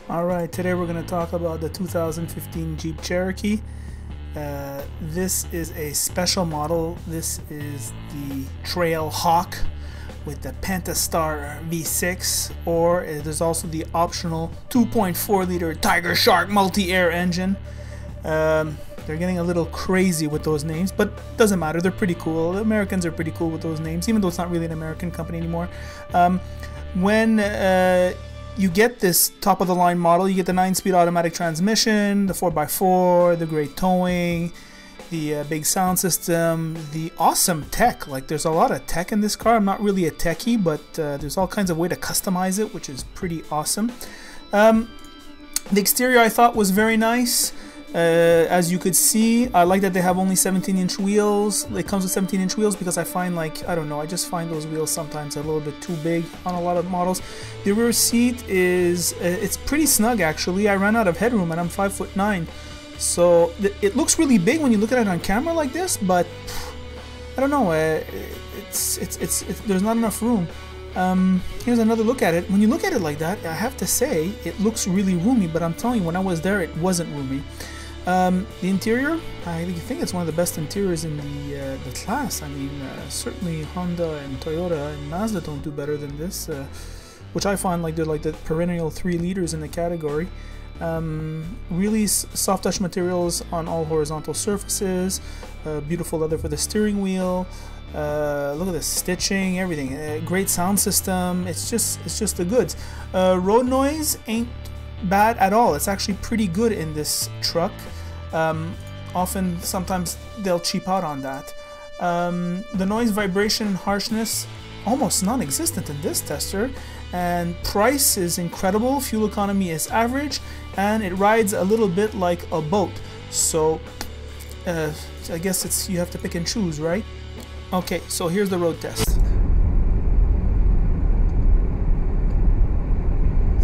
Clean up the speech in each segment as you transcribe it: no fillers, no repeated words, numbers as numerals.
Alright, today we're going to talk about the 2015 Jeep Cherokee. This is a special model. This is the Trail Hawk with the Pentastar V6, or there's also the optional 2.4 liter Tiger Shark multi-air engine. They're getting a little crazy with those names, but doesn't matter, they're pretty cool. The Americans are pretty cool with those names, even though it's not really an American company anymore. When you get this top-of-the-line model, you get the 9-speed automatic transmission, the 4x4, the great towing, the big sound system, the awesome tech. Like, there's a lot of tech in this car. I'm not really a techie, but there's all kinds of way to customize it, which is pretty awesome. The exterior I thought was very nice. As you could see, I like that they have only 17-inch wheels. It comes with 17-inch wheels because I find, like, I don't know, I just find those wheels sometimes a little bit too big on a lot of models. The rear seat is, it's pretty snug actually. I ran out of headroom and I'm 5'9", so it looks really big when you look at it on camera like this, but I don't know, there's not enough room. Here's another look at it. When you look at it like that, I have to say it looks really roomy, but I'm telling you, when I was there, it wasn't roomy. The interior, I think it's one of the best interiors in the class. I mean, certainly Honda and Toyota and Mazda don't do better than this, which I find like they're like the perennial 3 leaders in the category. Really soft touch materials on all horizontal surfaces, beautiful leather for the steering wheel. Look at this stitching, everything. Great sound system. It's just the goods. Road noise ain't bad at all. It's actually pretty good in this truck. Sometimes they'll cheap out on that. The noise, vibration, and harshness almost non-existent in this tester, and price is incredible. Fuel economy is average, and it rides a little bit like a boat. So I guess you have to pick and choose, right? Okay, so here's the road test.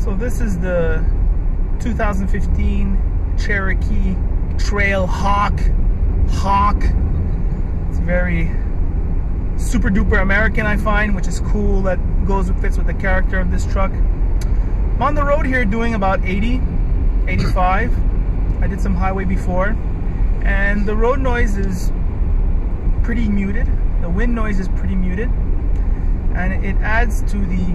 So this is the 2015 Cherokee Trail Hawk. It's very super duper American, I find, which is cool. That fits with the character of this truck. I'm on the road here doing about 80, 85. I did some highway before, and the road noise is pretty muted. The wind noise is pretty muted, and it adds to the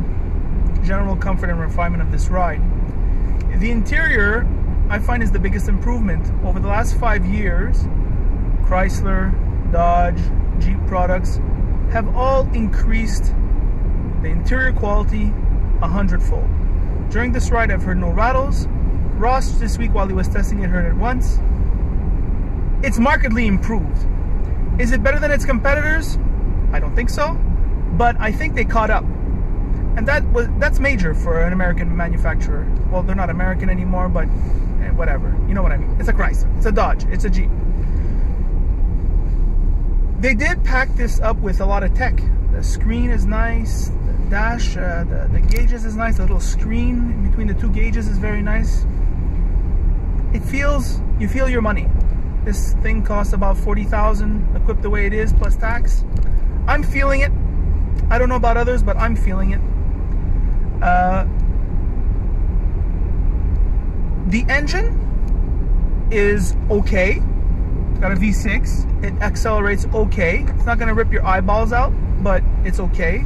general comfort and refinement of this ride. The interior, I find, is the biggest improvement. Over the last 5 years, Chrysler, Dodge, Jeep products have all increased the interior quality 100-fold. During this ride, I've heard no rattles. Ross, this week while he was testing it, heard it once. It's markedly improved. Is it better than its competitors? I don't think so, but I think they caught up. And that's major for an American manufacturer. Well, they're not American anymore, but whatever. You know what I mean. It's a Chrysler, it's a Dodge, it's a Jeep. They did pack this up with a lot of tech. The screen is nice, the dash, the gauges is nice, the little screen in between the 2 gauges is very nice. You feel your money. This thing costs about $40,000, equipped the way it is, plus tax. I'm feeling it. I don't know about others, but I'm feeling it. The engine is okay. It's got a V6. It accelerates okay. It's not going to rip your eyeballs out, but it's okay.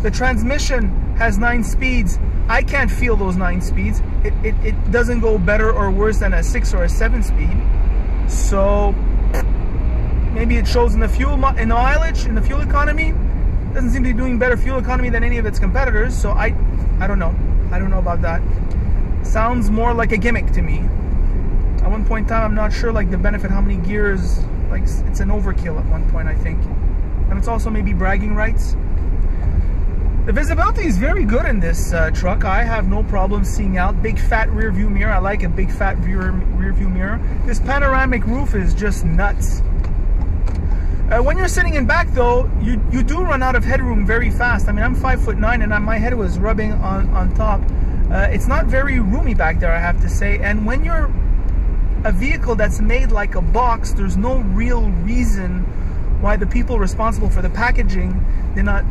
The transmission has 9 speeds. I can't feel those 9 speeds. It doesn't go better or worse than a 6 or a 7 speed. So maybe it shows in the in the mileage, in the fuel economy. Doesn't seem to be doing better fuel economy than any of its competitors. So I don't know. I don't know about that. Sounds more like a gimmick to me. At one point in time, I'm not sure like the benefit, how many gears. Like, it's an overkill at one point, I think. And it's also maybe bragging rights. The visibility is very good in this truck. I have no problem seeing out. Big fat rear view mirror. I like a big fat rear view mirror. This panoramic roof is just nuts. When you're sitting in back though, you do run out of headroom very fast. I mean, I'm 5'9" and my head was rubbing on top. It's not very roomy back there, I have to say. And when you're a vehicle that's made like a box, there's no real reason why the people responsible for the packaging did not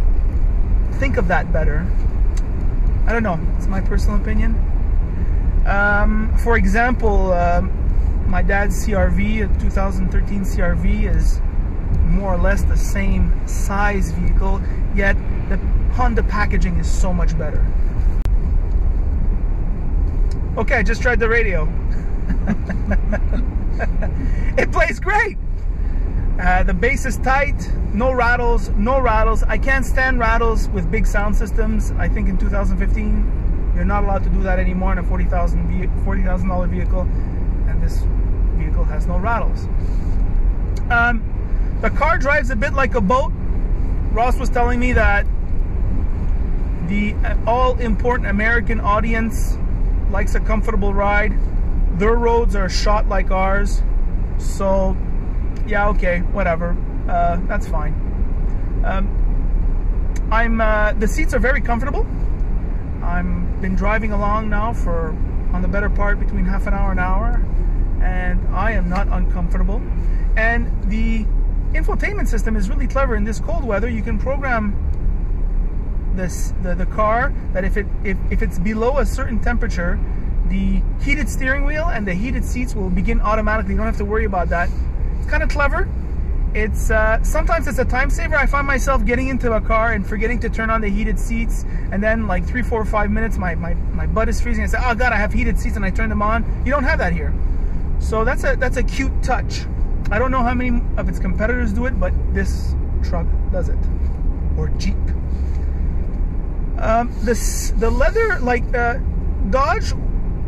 think of that better. I don't know, it's my personal opinion. For example, my dad's CRV, a 2013 CRV, is more or less the same size vehicle, yet the Honda packaging is so much better. Okay, I just tried the radio. It plays great. The bass is tight, no rattles, no rattles. I can't stand rattles with big sound systems. I think in 2015, you're not allowed to do that anymore in a $40,000 vehicle, and this vehicle has no rattles. The car drives a bit like a boat. Ross was telling me that the all-important American audience likes a comfortable ride. Their roads are shot like ours, so yeah, okay, whatever, that's fine. The seats are very comfortable. I've been driving along now for, on the better part, between half an hour, and I am not uncomfortable. And the infotainment system is really clever. In this cold weather, you can program the car that if it's below a certain temperature, the heated steering wheel and the heated seats will begin automatically. You don't have to worry about that. It's kind of clever. It's sometimes it's a time saver. I find myself getting into a car and forgetting to turn on the heated seats, and then like 3, 4, 5 minutes, my butt is freezing. I say, oh God, I have heated seats, and I turn them on. You don't have that here. So that's a cute touch. I don't know how many of its competitors do it, but this truck does it, or Jeep. The leather, like Dodge,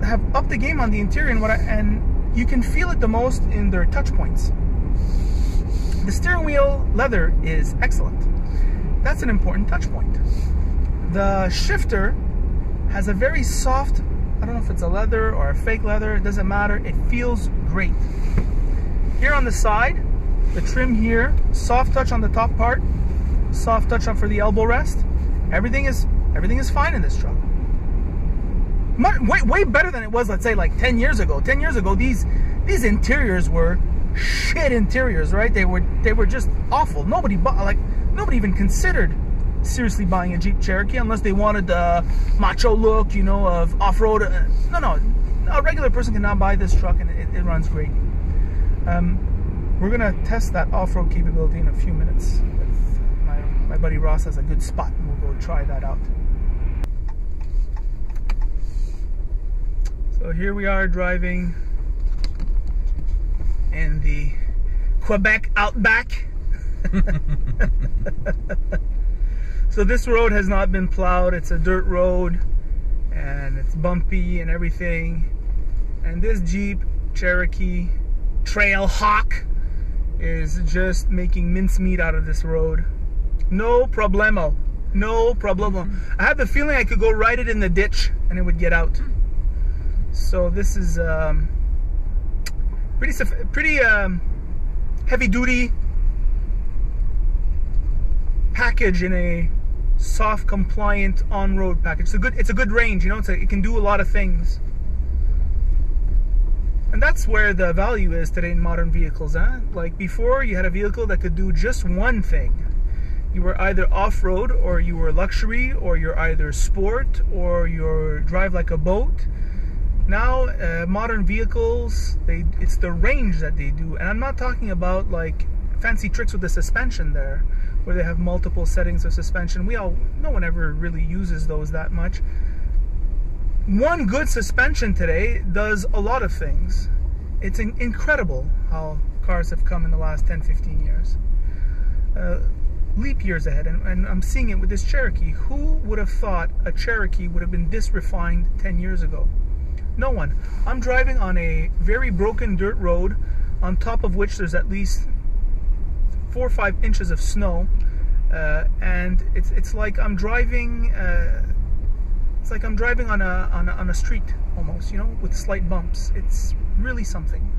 have upped the game on the interior, and you can feel it the most in their touch points. The steering wheel leather is excellent. That's an important touch point. The shifter has a very soft, I don't know if it's a leather or a fake leather, it doesn't matter, it feels great. Here on the side, the trim here, soft touch on the top part, soft touch on for the elbow rest. Everything is fine in this truck. Way better than it was, let's say, like 10 years ago. 10 years ago, these interiors were shit interiors, right? They were just awful. Nobody even considered seriously buying a Jeep Cherokee unless they wanted the macho look, you know, of off-road. No, a regular person cannot buy this truck, and it runs great. We're gonna test that off-road capability in a few minutes. My buddy Ross has a good spot, and we'll go try that out. So here we are driving in the Quebec outback. So this road has not been plowed. It's a dirt road, and it's bumpy and everything. And this Jeep Cherokee Trail Hawk is just making mincemeat out of this road. No problemo. No problemo. I have the feeling I could go ride it in the ditch and it would get out. So this is pretty heavy duty package in a soft, compliant on-road package. It's a good range, you know. It can do a lot of things, and that's where the value is today in modern vehicles, huh? Like before, you had a vehicle that could do just one thing. You were either off-road, or you were luxury, or you're either sport, or you're drive like a boat. Now, modern vehicles, it's the range that they do. And I'm not talking about like fancy tricks with the suspension there, where they have multiple settings of suspension. No one ever really uses those that much. One good suspension today does a lot of things. It's incredible how cars have come in the last 10-15 years. Leap years ahead, and I'm seeing it with this Cherokee. Who would have thought a Cherokee would have been this refined 10 years ago? No one. I'm driving on a very broken dirt road, on top of which there's at least 4 or 5 inches of snow, and it's like I'm driving. It's like I'm driving on a street almost, you know, with slight bumps. It's really something.